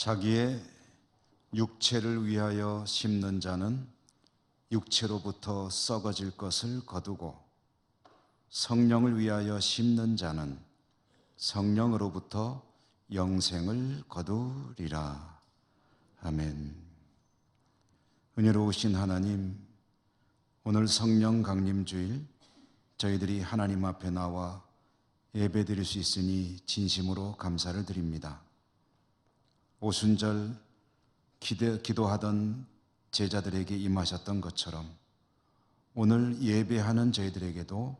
자기의 육체를 위하여 심는 자는 육체로부터 썩어질 것을 거두고 성령을 위하여 심는 자는 성령으로부터 영생을 거두리라. 아멘. 은혜로우신 하나님, 오늘 성령 강림 주일 저희들이 하나님 앞에 나와 예배드릴 수 있으니 진심으로 감사를 드립니다. 오순절 기도하던 제자들에게 임하셨던 것처럼 오늘 예배하는 저희들에게도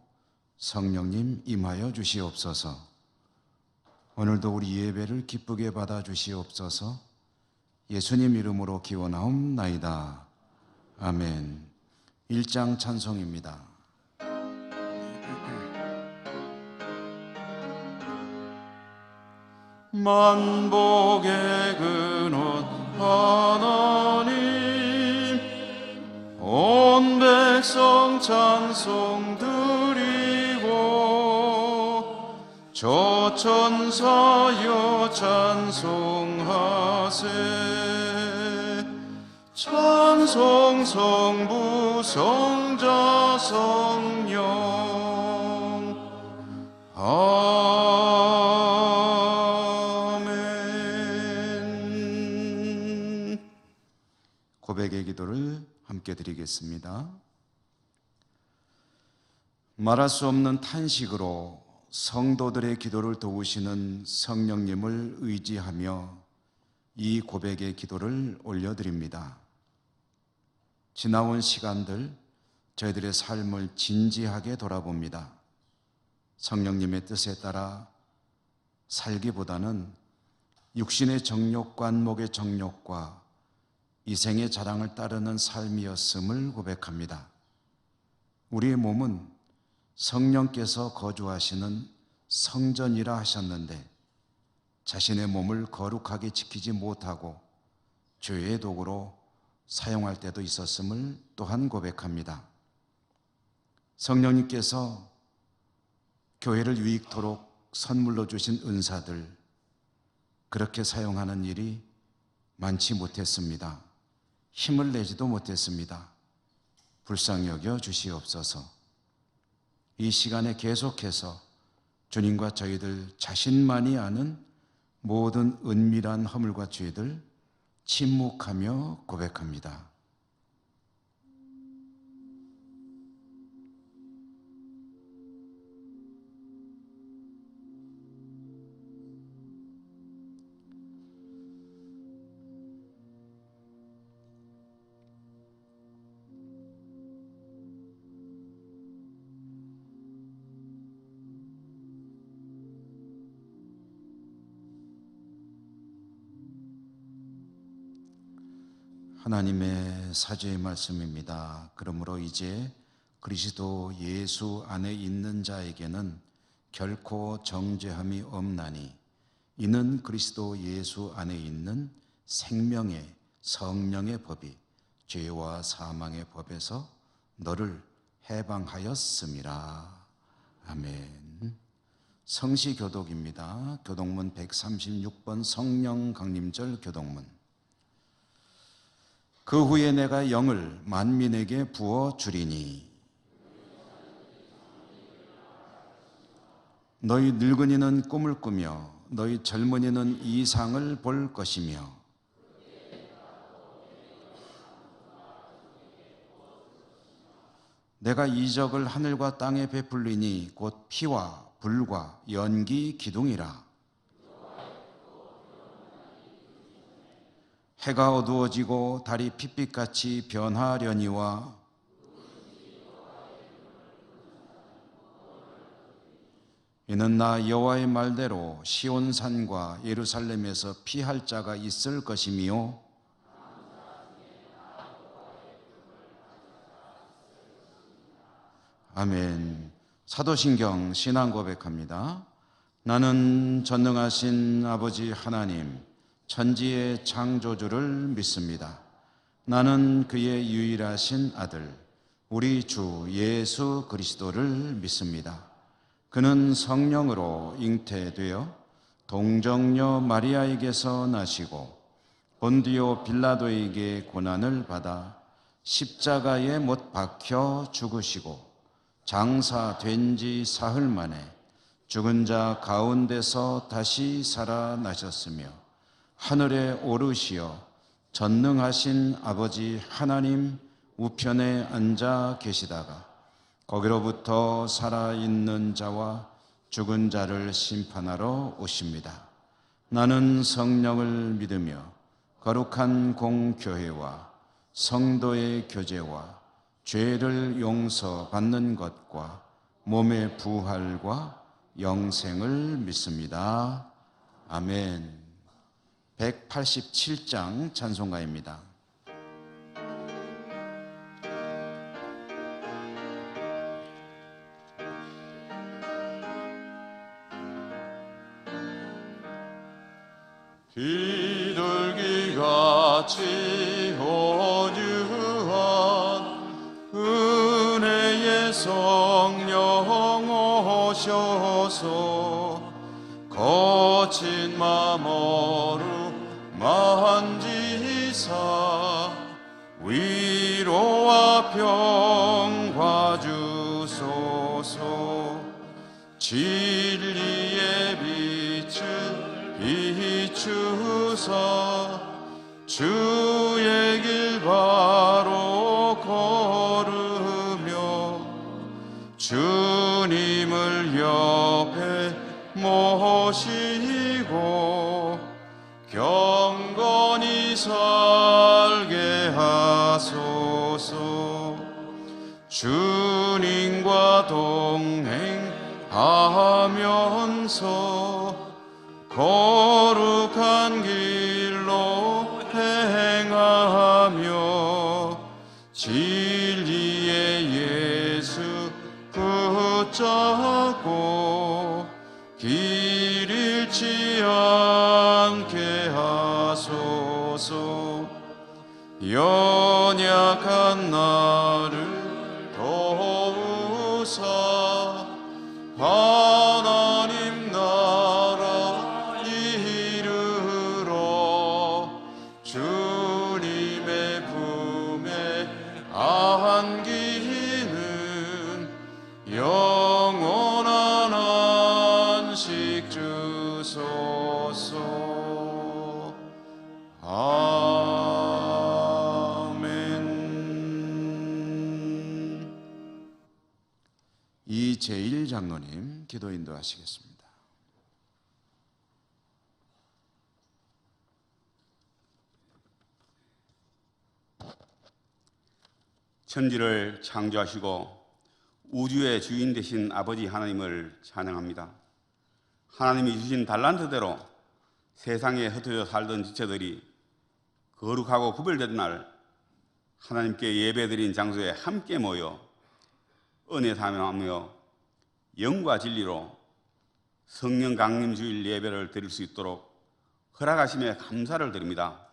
성령님 임하여 주시옵소서. 오늘도 우리 예배를 기쁘게 받아 주시옵소서. 예수님 이름으로 기원하옵나이다. 아멘. 1장 찬송입니다. 만복의 근원 하나님, 온 백성 찬송 드리고 저 천사여 찬송하세. 찬송 성부 성자 성령. 고백의 기도를 함께 드리겠습니다. 말할 수 없는 탄식으로 성도들의 기도를 도우시는 성령님을 의지하며 이 고백의 기도를 올려드립니다. 지나온 시간들 저희들의 삶을 진지하게 돌아봅니다. 성령님의 뜻에 따라 살기보다는 육신의 정욕과 안목의 정욕과 이생의 자랑을 따르는 삶이었음을 고백합니다. 우리의 몸은 성령께서 거주하시는 성전이라 하셨는데 자신의 몸을 거룩하게 지키지 못하고 죄의 도구로 사용할 때도 있었음을 또한 고백합니다. 성령님께서 교회를 유익토록 선물로 주신 은사들, 그렇게 사용하는 일이 많지 못했습니다. 힘을 내지도 못했습니다. 불쌍히 여겨 주시옵소서. 이 시간에 계속해서 주님과 저희들 자신만이 아는 모든 은밀한 허물과 죄들 침묵하며 고백합니다. 하나님의 사죄의 말씀입니다. 그러므로 이제 그리스도 예수 안에 있는 자에게는 결코 정죄함이 없나니 이는 그리스도 예수 안에 있는 생명의 성령의 법이 죄와 사망의 법에서 너를 해방하였음이라. 아멘. 성시교독입니다. 교독문 136번 성령 강림절 교독문. 그 후에 내가 영을 만민에게 부어 주리니 너희 늙은이는 꿈을 꾸며 너희 젊은이는 이상을 볼 것이며 내가 이적을 하늘과 땅에 베풀리니 곧 피와 불과 연기 기둥이라. 해가 어두워지고 달이 핏빛같이 변하려니와 이는 나 여호와의 말대로 시온산과 예루살렘에서 피할 자가 있을 것이며 아멘. 사도신경 신앙 고백합니다. 나는 전능하신 아버지 하나님 천지의 창조주를 믿습니다. 나는 그의 유일하신 아들 우리 주 예수 그리스도를 믿습니다. 그는 성령으로 잉태되어 동정녀 마리아에게서 나시고 본디오 빌라도에게 고난을 받아 십자가에 못 박혀 죽으시고 장사된 지 사흘 만에 죽은 자 가운데서 다시 살아나셨으며 하늘에 오르시어 전능하신 아버지 하나님 우편에 앉아 계시다가 거기로부터 살아있는 자와 죽은 자를 심판하러 오십니다. 나는 성령을 믿으며 거룩한 공교회와 성도의 교제와 죄를 용서받는 것과 몸의 부활과 영생을 믿습니다. 아멘. 187장 찬송가입니다. 비둘기같이 온유한 은혜의 성령 오셔서 거친 맘 어루만지사 위로와 평화 주소서. 진리의 빛을 비추사 주의 길 바로 걸으며 주님을 옆에 모시고 경건히 살게 하소서. 주님과 동행하면서 거룩한 길로 행하며 진리의 예수 붙잡고 길 잃지 않게 하소서. 연약한 나를 도우사 하나님 나라 이르러 주님의 품에 안기는 영원한 안식 주소서. 아멘. 이재일 장로님 기도 인도하시겠습니다. 천지를 창조하시고 우주의 주인 되신 아버지 하나님을 찬양합니다. 하나님이 주신 달란트대로 세상에 흩어져 살던 지체들이 거룩하고 구별된 날 하나님께 예배드린 장소에 함께 모여 은혜 담양하며 영과 진리로 성령 강림 주일 예배를 드릴 수 있도록 허락하심에 감사를 드립니다.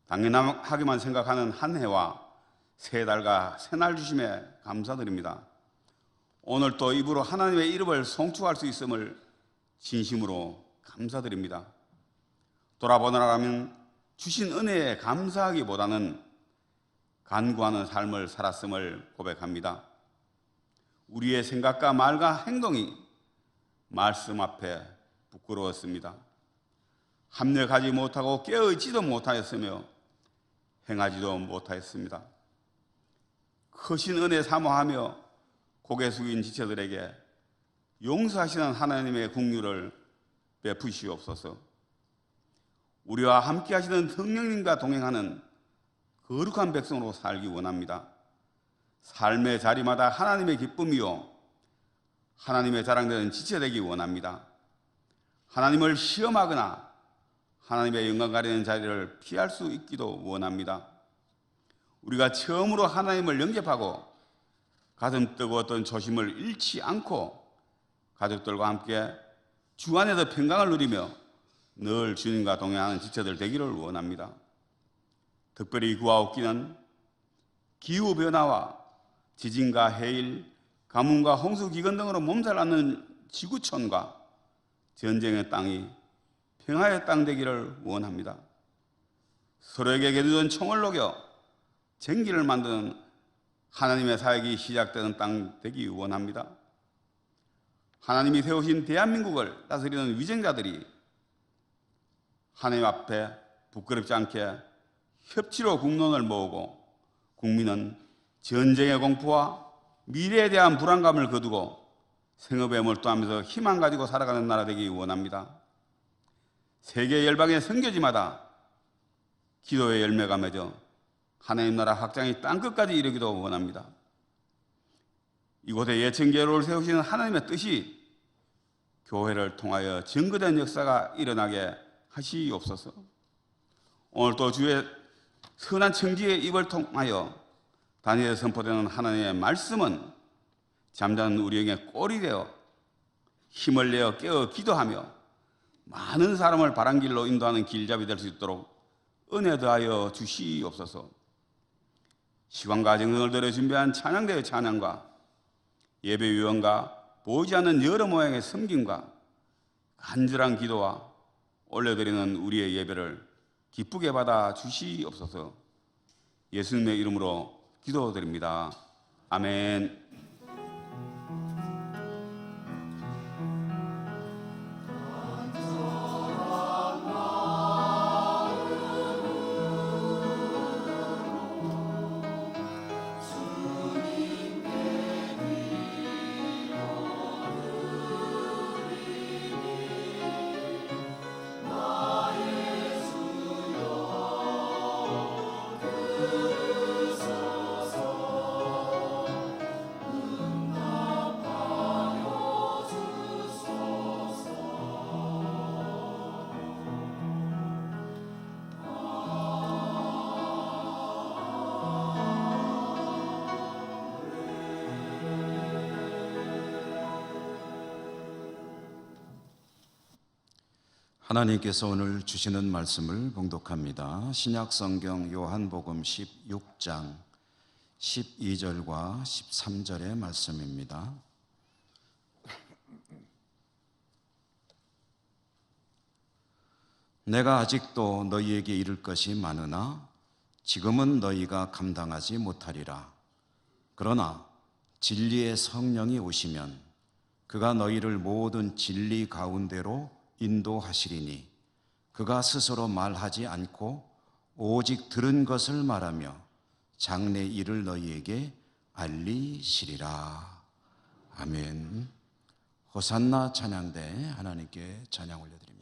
당연하게만 생각하는 한 해와 세 달과 새날 주심에 감사드립니다. 오늘 또 입으로 하나님의 이름을 송축할 수 있음을 진심으로 감사드립니다. 돌아보느라면 주신 은혜에 감사하기보다는 간구하는 삶을 살았음을 고백합니다. 우리의 생각과 말과 행동이 말씀 앞에 부끄러웠습니다. 합력하지 못하고 깨어있지도 못하였으며 행하지도 못하였습니다. 크신 은혜 사모하며 고개 숙인 지체들에게 용서하시는 하나님의 긍휼을 베푸시옵소서. 우리와 함께 하시는 성령님과 동행하는 거룩한 백성으로 살기 원합니다. 삶의 자리마다 하나님의 기쁨이요 하나님의 자랑되는 지체되기 원합니다. 하나님을 시험하거나 하나님의 영광 가리는 자리를 피할 수 있기도 원합니다. 우리가 처음으로 하나님을 영접하고 가슴 뜨거웠던 초심을 잃지 않고 가족들과 함께 주 안에서 평강을 누리며 늘 주님과 동행하는 지체들 되기를 원합니다. 특별히 구하옵기는 기후변화와 지진과 해일, 가뭄과 홍수, 기근 등으로 몸살 앓는 지구촌과 전쟁의 땅이 평화의 땅 되기를 원합니다. 서로에게 겨누던 총을 녹여 쟁기를 만드는 하나님의 사역이 시작되는 땅 되기 원합니다. 하나님이 세우신 대한민국을 다스리는 위정자들이 하나님 앞에 부끄럽지 않게 협치로 국론을 모으고 국민은 전쟁의 공포와 미래에 대한 불안감을 거두고 생업에 몰두하면서 희망 가지고 살아가는 나라 되기 원합니다. 세계 열방의 선교지마다 기도의 열매가 맺어 하나님 나라 확장이 땅끝까지 이르기도 원합니다. 이곳에 예천교회를 세우시는 하나님의 뜻이 교회를 통하여 증거된 역사가 일어나게 하시옵소서. 오늘 또 주의 선한 청지의 입을 통하여 다니엘에 선포되는 하나님의 말씀은 잠자는 우리에게 꼴이 되어 힘을 내어 깨어 기도하며 많은 사람을 바른 길로 인도하는 길잡이 될 수 있도록 은혜 더하여 주시옵소서. 시간과 정성을 들여 준비한 찬양대의 찬양과 예배위원과 보이지 않는 여러 모양의 섬김과 간절한 기도와 올려드리는 우리의 예배를 기쁘게 받아 주시옵소서. 예수님의 이름으로 기도드립니다. 아멘. 하나님께서 오늘 주시는 말씀을 봉독합니다. 신약성경 요한복음 16장 12절과 13절의 말씀입니다. 내가 아직도 너희에게 이를 것이 많으나 지금은 너희가 감당하지 못하리라. 그러나 진리의 성령이 오시면 그가 너희를 모든 진리 가운데로 인도하시리니 그가 스스로 말하지 않고 오직 들은 것을 말하며 장래 일을 너희에게 알리시리라. 아멘. 호산나 찬양대 하나님께 찬양 올려드립니다.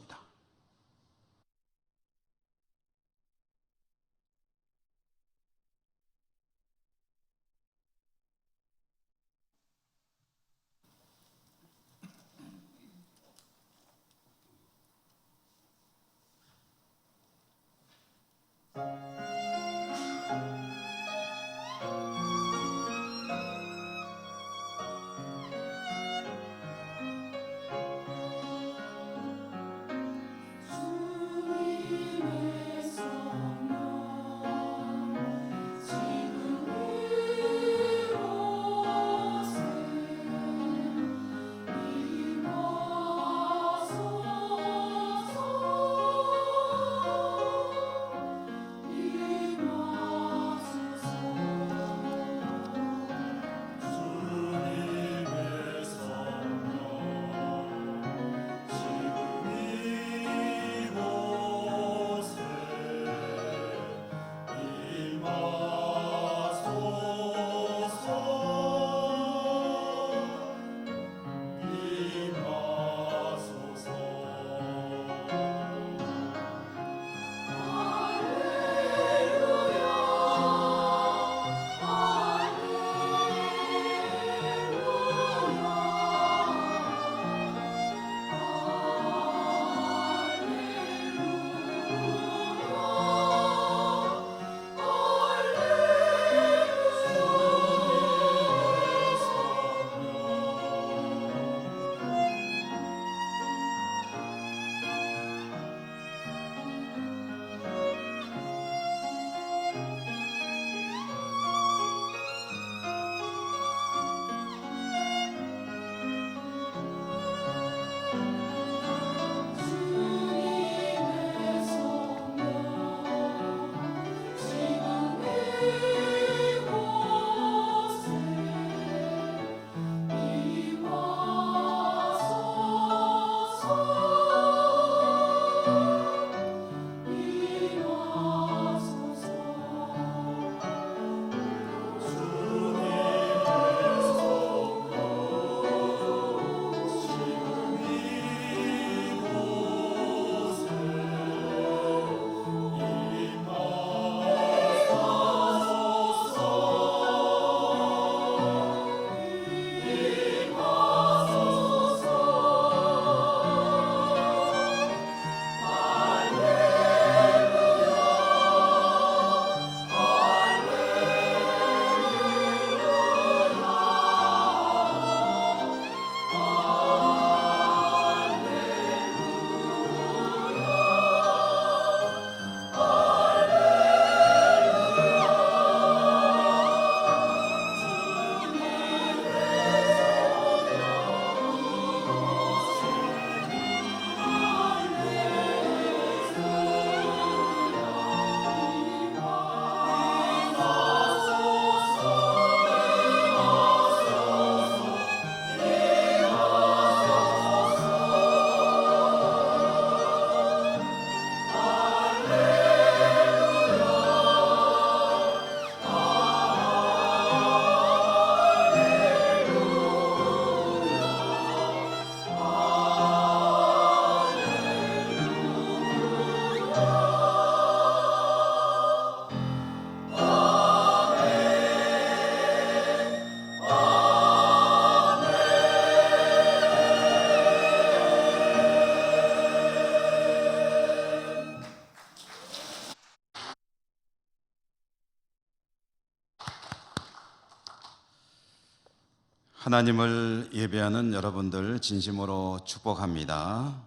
하나님을 예배하는 여러분들 진심으로 축복합니다.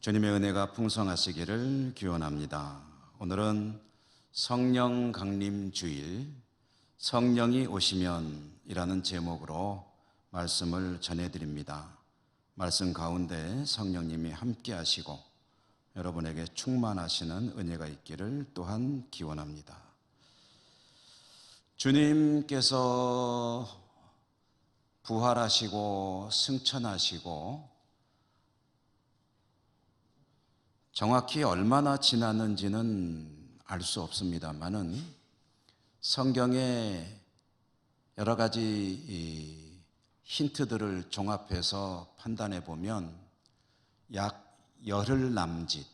주님의 은혜가 풍성하시기를 기원합니다. 오늘은 성령 강림 주일, 성령이 오시면이라는 제목으로 말씀을 전해드립니다. 말씀 가운데 성령님이 함께 하시고 여러분에게 충만하시는 은혜가 있기를 또한 기원합니다. 주님께서 부활하시고 승천하시고 정확히 얼마나 지났는지는 알 수 없습니다만은 성경에 여러 가지 힌트들을 종합해서 판단해 보면 약 열흘 남짓,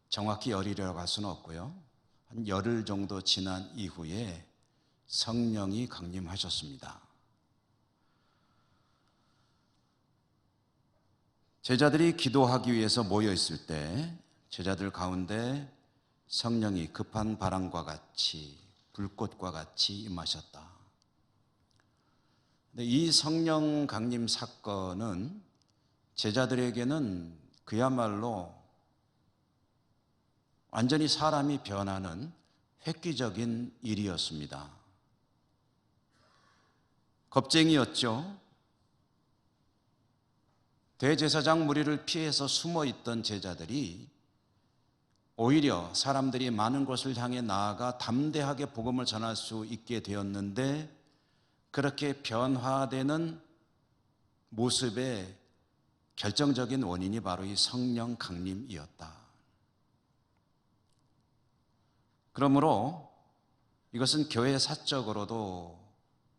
정확히 열이라고 할 수는 없고요, 한 열흘 정도 지난 이후에 성령이 강림하셨습니다. 제자들이 기도하기 위해서 모여 있을 때 제자들 가운데 성령이 급한 바람과 같이 불꽃과 같이 임하셨다. 근데 이 성령 강림 사건은 제자들에게는 그야말로 완전히 사람이 변하는 획기적인 일이었습니다. 겁쟁이였죠. 대제사장 무리를 피해서 숨어 있던 제자들이 오히려 사람들이 많은 곳을 향해 나아가 담대하게 복음을 전할 수 있게 되었는데, 그렇게 변화되는 모습의 결정적인 원인이 바로 이 성령 강림이었다. 그러므로 이것은 교회 사적으로도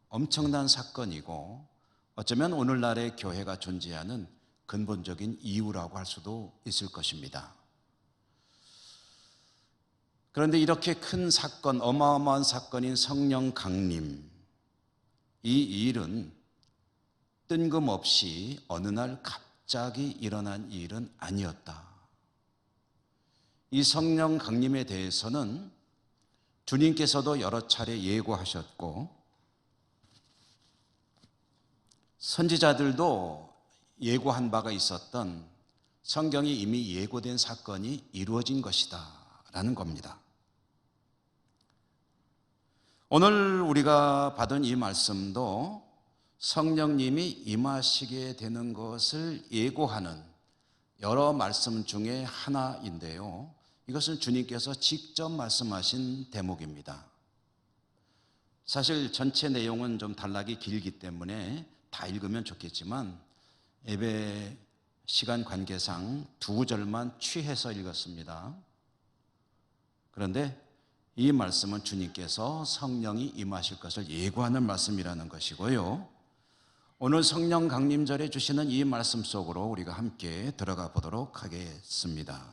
엄청난 사건이고 어쩌면 오늘날의 교회가 존재하는 근본적인 이유라고 할 수도 있을 것입니다. 그런데 이렇게 큰 사건, 어마어마한 사건인 성령 강림, 이 일은 뜬금없이 어느 날 갑자기 일어난 일은 아니었다. 이 성령 강림에 대해서는 주님께서도 여러 차례 예고하셨고 선지자들도 예고한 바가 있었던, 성경이 이미 예고된 사건이 이루어진 것이다 라는 겁니다. 오늘 우리가 받은 이 말씀도 성령님이 임하시게 되는 것을 예고하는 여러 말씀 중에 하나인데요, 이것은 주님께서 직접 말씀하신 대목입니다. 사실 전체 내용은 좀 단락이 길기 때문에 다 읽으면 좋겠지만 예배 시간 관계상 두 절만 취해서 읽었습니다. 그런데 이 말씀은 주님께서 성령이 임하실 것을 예고하는 말씀이라는 것이고요, 오늘 성령 강림절에 주시는 이 말씀 속으로 우리가 함께 들어가 보도록 하겠습니다.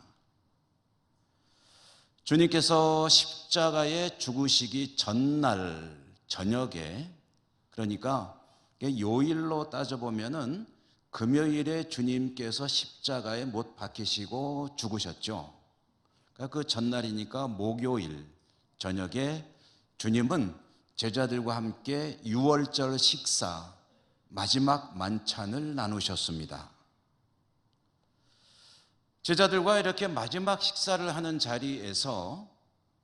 주님께서 십자가에 죽으시기 전날 저녁에, 그러니까 요일로 따져보면은 금요일에 주님께서 십자가에 못 박히시고 죽으셨죠. 그러니까 그 전날이니까 목요일 저녁에 주님은 제자들과 함께 유월절 식사, 마지막 만찬을 나누셨습니다. 제자들과 이렇게 마지막 식사를 하는 자리에서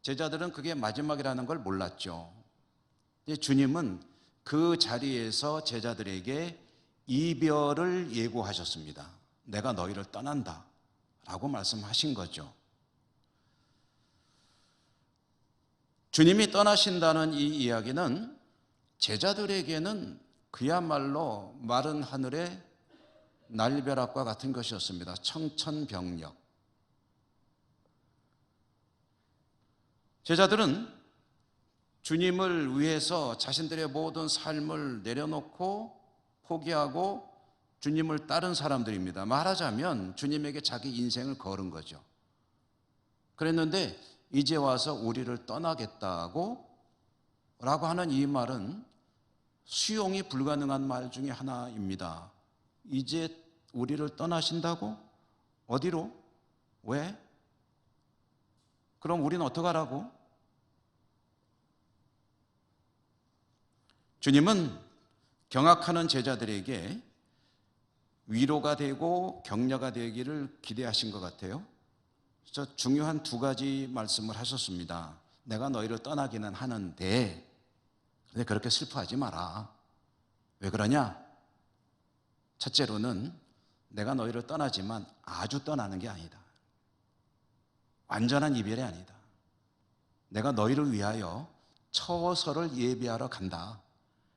제자들은 그게 마지막이라는 걸 몰랐죠. 주님은 그 자리에서 제자들에게 이별을 예고하셨습니다. 내가 너희를 떠난다 라고 말씀하신 거죠. 주님이 떠나신다는 이 이야기는 제자들에게는 그야말로 마른 하늘의 날벼락과 같은 것이었습니다. 청천벽력. 제자들은 주님을 위해서 자신들의 모든 삶을 내려놓고 포기하고 주님을 따른 사람들입니다. 말하자면 주님에게 자기 인생을 걸은 거죠. 그랬는데 이제 와서 우리를 떠나겠다고 라고 하는 이 말은 수용이 불가능한 말 중에 하나입니다. 이제 우리를 떠나신다고? 어디로? 왜? 그럼 우리는 어떡하라고? 주님은 경악하는 제자들에게 위로가 되고 격려가 되기를 기대하신 것 같아요. 그래서 중요한 두 가지 말씀을 하셨습니다. 내가 너희를 떠나기는 하는데 근데 그렇게 슬퍼하지 마라. 왜 그러냐? 첫째로는 내가 너희를 떠나지만 아주 떠나는 게 아니다. 완전한 이별이 아니다. 내가 너희를 위하여 처소를 예비하러 간다.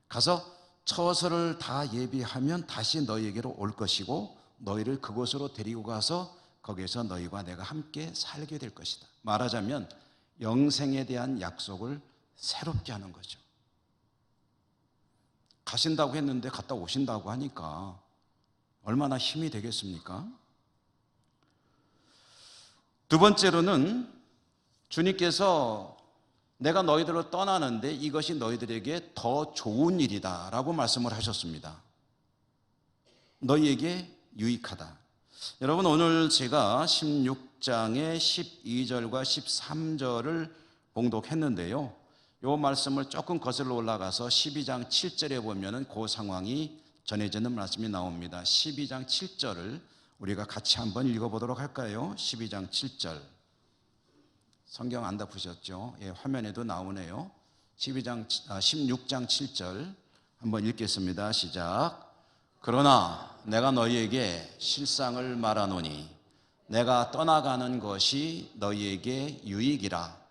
가서 처소를 다 예비하면 다시 너희에게로 올 것이고 너희를 그곳으로 데리고 가서 거기에서 너희와 내가 함께 살게 될 것이다. 말하자면 영생에 대한 약속을 새롭게 하는 거죠. 가신다고 했는데 갔다 오신다고 하니까 얼마나 힘이 되겠습니까? 두 번째로는 주님께서 내가 너희들을 떠나는데 이것이 너희들에게 더 좋은 일이다 라고 말씀을 하셨습니다. 너희에게 유익하다. 여러분, 오늘 제가 16장의 12절과 13절을 봉독했는데요, 이 말씀을 조금 거슬러 올라가서 12장 7절에 보면은 그 상황이 전해지는 말씀이 나옵니다. 12장 7절을 우리가 같이 한번 읽어보도록 할까요? 12장 7절. 성경 안 덮으셨죠? 예, 화면에도 나오네요. 16장 7절 한번 읽겠습니다. 시작. 그러나 내가 너희에게 실상을 말하노니 내가 떠나가는 것이 너희에게 유익이라.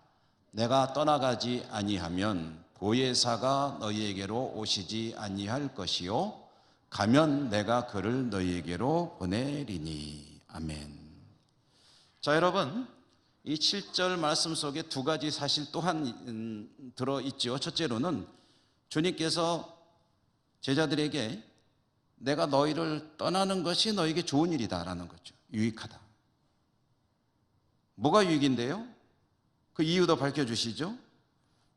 내가 떠나가지 아니하면 보혜사가 너희에게로 오시지 아니할 것이요 가면 내가 그를 너희에게로 보내리니. 아멘. 자, 여러분, 이 7절 말씀 속에 두 가지 사실 또한 들어있죠. 첫째로는 주님께서 제자들에게 내가 너희를 떠나는 것이 너에게 좋은 일이다라는 거죠. 유익하다. 뭐가 유익인데요? 그 이유도 밝혀주시죠.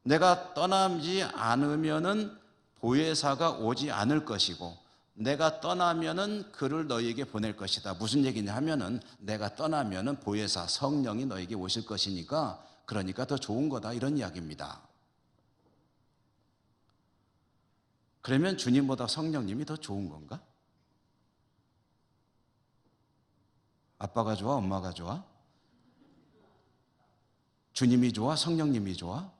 내가 떠나지 않으면은 보혜사가 오지 않을 것이고 내가 떠나면은 그를 너희에게 보낼 것이다. 무슨 얘기냐 하면은 내가 떠나면은 보혜사 성령이 너희에게 오실 것이니까 그러니까 더 좋은 거다, 이런 이야기입니다. 그러면 주님보다 성령님이 더 좋은 건가? 아빠가 좋아, 엄마가 좋아? 주님이 좋아, 성령님이 좋아?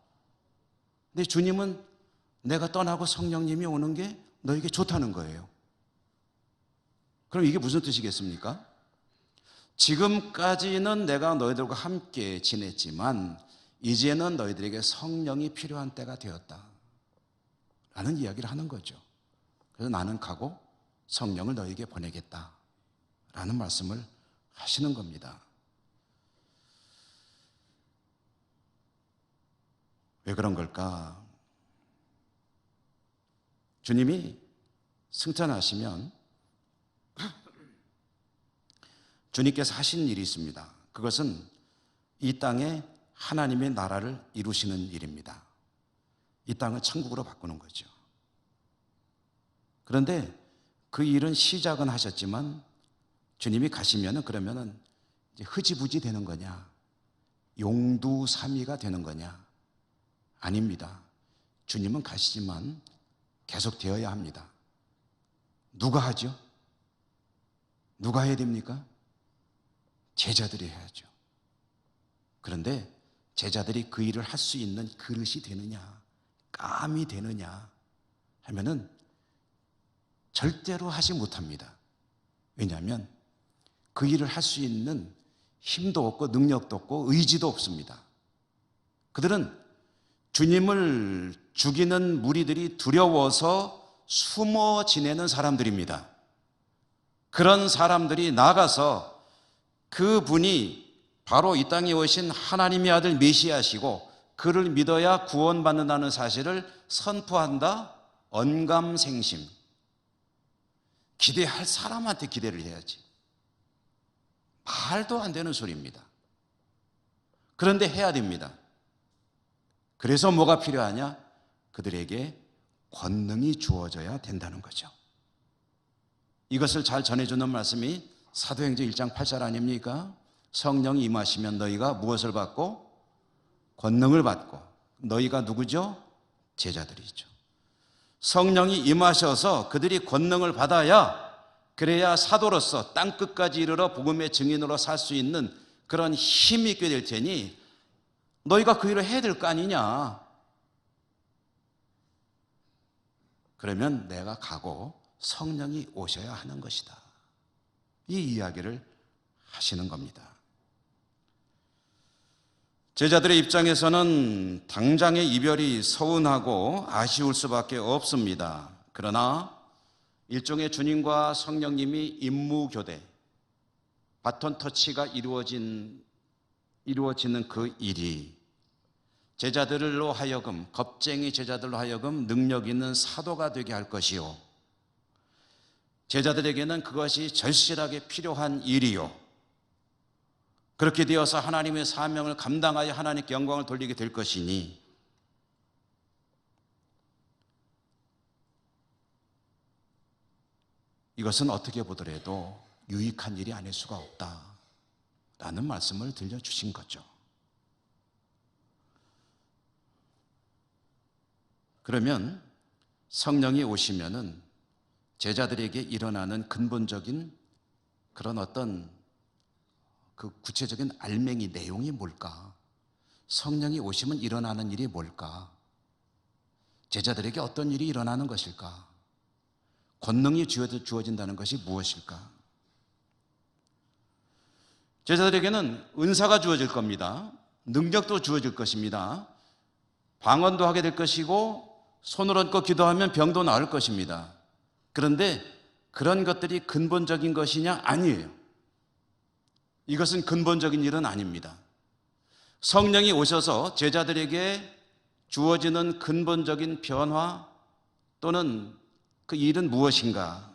근데 주님은 내가 떠나고 성령님이 오는 게 너에게 좋다는 거예요. 그럼 이게 무슨 뜻이겠습니까? 지금까지는 내가 너희들과 함께 지냈지만 이제는 너희들에게 성령이 필요한 때가 되었다 라는 이야기를 하는 거죠. 그래서 나는 가고 성령을 너희에게 보내겠다 라는 말씀을 하시는 겁니다. 왜 그런 걸까? 주님이 승천하시면 주님께서 하신 일이 있습니다. 그것은 이 땅에 하나님의 나라를 이루시는 일입니다. 이 땅을 천국으로 바꾸는 거죠. 그런데 그 일은 시작은 하셨지만 주님이 가시면은 그러면은 이제 흐지부지 되는 거냐? 용두사미가 되는 거냐? 아닙니다. 주님은 가시지만 계속 되어야 합니다. 누가 하죠? 누가 해야 됩니까? 제자들이 해야죠. 그런데 제자들이 그 일을 할 수 있는 그릇이 되느냐, 감이 되느냐 하면은 절대로 하지 못합니다. 왜냐하면 그 일을 할 수 있는 힘도 없고 능력도 없고 의지도 없습니다. 그들은 주님을 죽이는 무리들이 두려워서 숨어 지내는 사람들입니다. 그런 사람들이 나가서 그분이 바로 이 땅에 오신 하나님의 아들 메시아시고 그를 믿어야 구원받는다는 사실을 선포한다? 언감생심. 기대할 사람한테 기대를 해야지. 말도 안 되는 소리입니다. 그런데 해야 됩니다. 그래서 뭐가 필요하냐? 그들에게 권능이 주어져야 된다는 거죠. 이것을 잘 전해주는 말씀이 사도행전 1장 8절 아닙니까? 성령이 임하시면 너희가 무엇을 받고? 권능을 받고. 너희가 누구죠? 제자들이죠. 성령이 임하셔서 그들이 권능을 받아야, 그래야 사도로서 땅끝까지 이르러 복음의 증인으로 살 수 있는 그런 힘이 있게 될 테니 너희가 그 일을 해야 될 거 아니냐. 그러면 내가 가고 성령이 오셔야 하는 것이다. 이 이야기를 하시는 겁니다. 제자들의 입장에서는 당장의 이별이 서운하고 아쉬울 수밖에 없습니다. 그러나 일종의 주님과 성령님이 임무교대, 바톤 터치가 이루어지는 그 일이 제자들로 하여금, 겁쟁이 제자들로 하여금 능력 있는 사도가 되게 할 것이요, 제자들에게는 그것이 절실하게 필요한 일이요, 그렇게 되어서 하나님의 사명을 감당하여 하나님께 영광을 돌리게 될 것이니, 이것은 어떻게 보더라도 유익한 일이 아닐 수가 없다라는 말씀을 들려주신 거죠. 그러면 성령이 오시면은 제자들에게 일어나는 근본적인 그런 어떤 그 구체적인 알맹이 내용이 뭘까? 성령이 오시면 일어나는 일이 뭘까? 제자들에게 어떤 일이 일어나는 것일까? 권능이 주어진다는 것이 무엇일까? 제자들에게는 은사가 주어질 겁니다. 능력도 주어질 것입니다. 방언도 하게 될 것이고, 손을 얹고 기도하면 병도 나을 것입니다. 그런데 그런 것들이 근본적인 것이냐? 아니에요. 이것은 근본적인 일은 아닙니다. 성령이 오셔서 제자들에게 주어지는 근본적인 변화 또는 그 일은 무엇인가?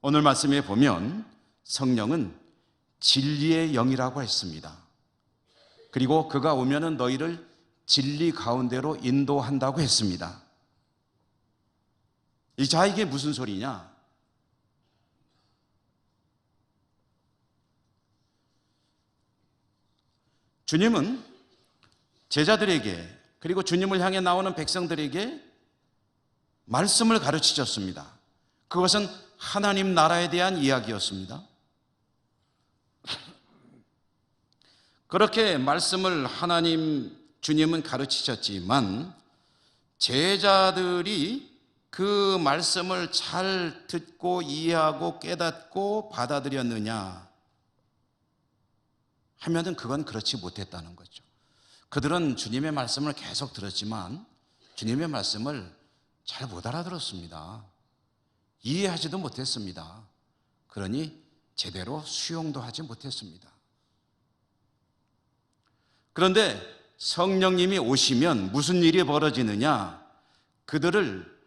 오늘 말씀에 보면 성령은 진리의 영이라고 했습니다. 그리고 그가 오면은 너희를 진리 가운데로 인도한다고 했습니다. 자, 이게 무슨 소리냐? 주님은 제자들에게, 그리고 주님을 향해 나오는 백성들에게 말씀을 가르치셨습니다. 그것은 하나님 나라에 대한 이야기였습니다. 그렇게 말씀을 주님은 가르치셨지만 제자들이 그 말씀을 잘 듣고 이해하고 깨닫고 받아들였느냐 하면은 그건 그렇지 못했다는 거죠. 그들은 주님의 말씀을 계속 들었지만 주님의 말씀을 잘 못 알아들었습니다. 이해하지도 못했습니다. 그러니 제대로 수용도 하지 못했습니다. 그런데 성령님이 오시면 무슨 일이 벌어지느냐? 그들을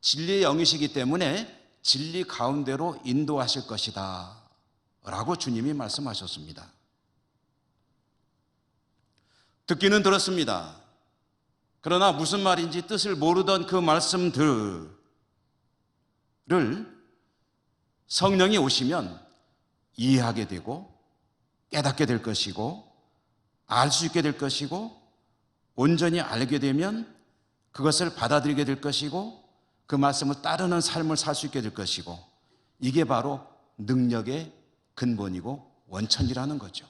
진리의 영이시기 때문에 진리 가운데로 인도하실 것이다 라고 주님이 말씀하셨습니다. 듣기는 들었습니다. 그러나 무슨 말인지 뜻을 모르던 그 말씀들을 성령이 오시면 이해하게 되고 깨닫게 될 것이고 알 수 있게 될 것이고 온전히 알게 되면 그것을 받아들이게 될 것이고 그 말씀을 따르는 삶을 살 수 있게 될 것이고, 이게 바로 능력의 근본이고 원천이라는 거죠.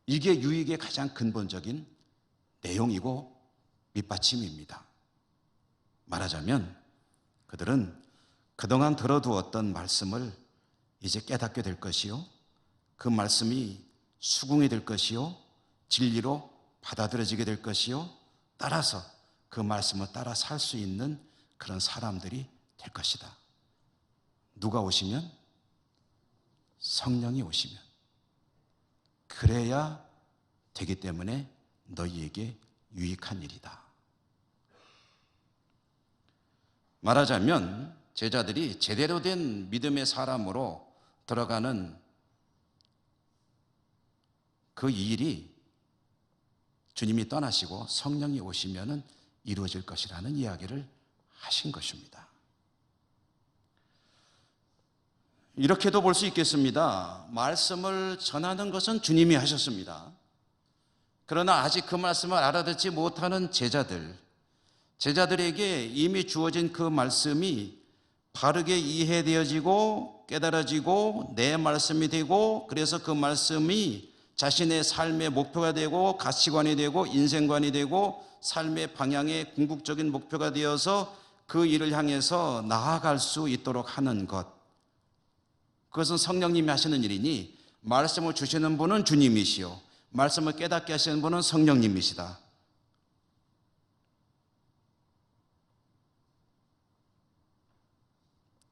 이게 유익의 가장 근본적인 내용이고 밑받침입니다. 말하자면 그들은 그동안 들어두었던 말씀을 이제 깨닫게 될 것이요, 그 말씀이 수긍이 될 것이요, 진리로 받아들여지게 될 것이요, 따라서 그 말씀을 따라 살 수 있는 그런 사람들이 될 것이다. 누가 오시면? 성령이 오시면. 그래야 되기 때문에 너희에게 유익한 일이다. 말하자면 제자들이 제대로 된 믿음의 사람으로 들어가는 그 일이 주님이 떠나시고 성령이 오시면은 이루어질 것이라는 이야기를 하신 것입니다. 이렇게도 볼 수 있겠습니다. 말씀을 전하는 것은 주님이 하셨습니다. 그러나 아직 그 말씀을 알아듣지 못하는 제자들, 제자들에게 이미 주어진 그 말씀이 바르게 이해되어지고 깨달아지고 내 말씀이 되고, 그래서 그 말씀이 자신의 삶의 목표가 되고 가치관이 되고 인생관이 되고 삶의 방향의 궁극적인 목표가 되어서 그 일을 향해서 나아갈 수 있도록 하는 것, 그것은 성령님이 하시는 일이니 말씀을 주시는 분은 주님이시요 말씀을 깨닫게 하시는 분은 성령님이시다.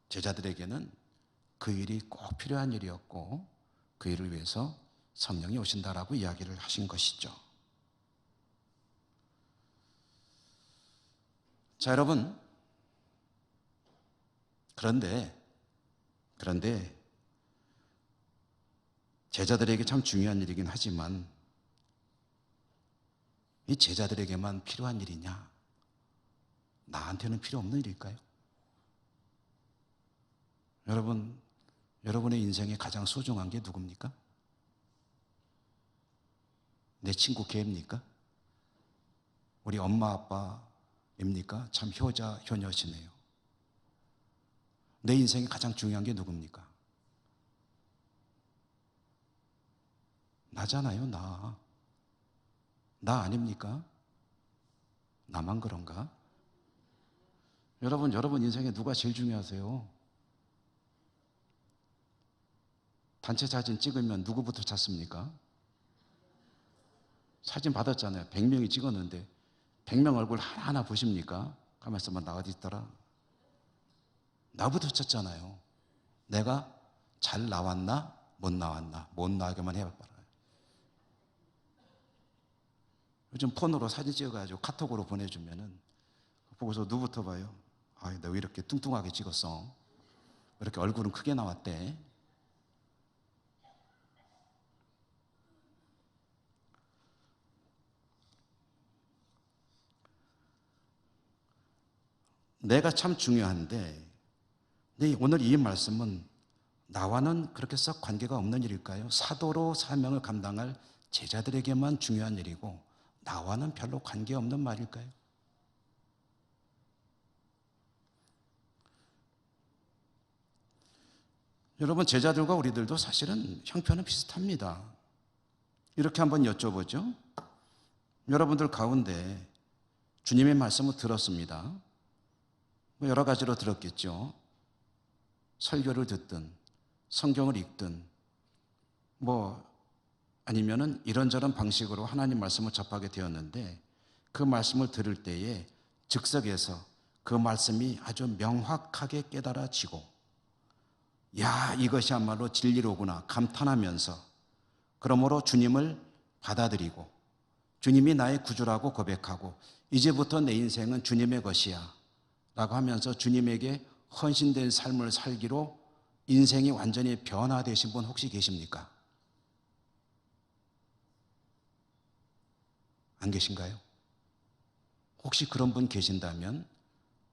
제자들에게는 그 일이 꼭 필요한 일이었고 그 일을 위해서 성령이 오신다라고 이야기를 하신 것이죠. 자, 여러분, 그런데 제자들에게 참 중요한 일이긴 하지만 이 제자들에게만 필요한 일이냐? 나한테는 필요 없는 일일까요? 여러분, 여러분의 인생에 가장 소중한 게 누굽니까? 내 친구 걔입니까? 우리 엄마 아빠입니까? 참 효자 효녀시네요. 내 인생에 가장 중요한 게 누굽니까? 나잖아요, 나. 나 아닙니까? 나만 그런가? 여러분 인생에 누가 제일 중요하세요? 단체 사진 찍으면 누구부터 찾습니까? 사진 받았잖아요. 100명이 찍었는데 100명 얼굴 하나하나 보십니까? 가만히 있어봐, 나 어디 있더라? 나부터 찾잖아요. 내가 잘 나왔나? 못 나왔나? 못 나가게만 해봐라. 요즘 폰으로 사진 찍어가지고 카톡으로 보내주면은 보고서 누구부터 봐요? 아, 너 왜 이렇게 뚱뚱하게 찍었어? 왜 이렇게 얼굴은 크게 나왔대? 내가 참 중요한데 오늘 이 말씀은 나와는 그렇게 썩 관계가 없는 일일까요? 사도로 사명을 감당할 제자들에게만 중요한 일이고 나와는 별로 관계없는 말일까요? 여러분, 제자들과 우리들도 사실은 형편은 비슷합니다. 이렇게 한번 여쭤보죠. 여러분들 가운데 주님의 말씀을 들었습니다. 여러 가지로 들었겠죠. 설교를 듣든 성경을 읽든 아니면은 이런저런 방식으로 하나님 말씀을 접하게 되었는데 그 말씀을 들을 때에 즉석에서 그 말씀이 아주 명확하게 깨달아지고, 야, 이것이야말로 진리로구나 감탄하면서 그러므로 주님을 받아들이고 주님이 나의 구주라고 고백하고 이제부터 내 인생은 주님의 것이야 라고 하면서 주님에게 헌신된 삶을 살기로 인생이 완전히 변화되신 분 혹시 계십니까? 안 계신가요? 혹시 그런 분 계신다면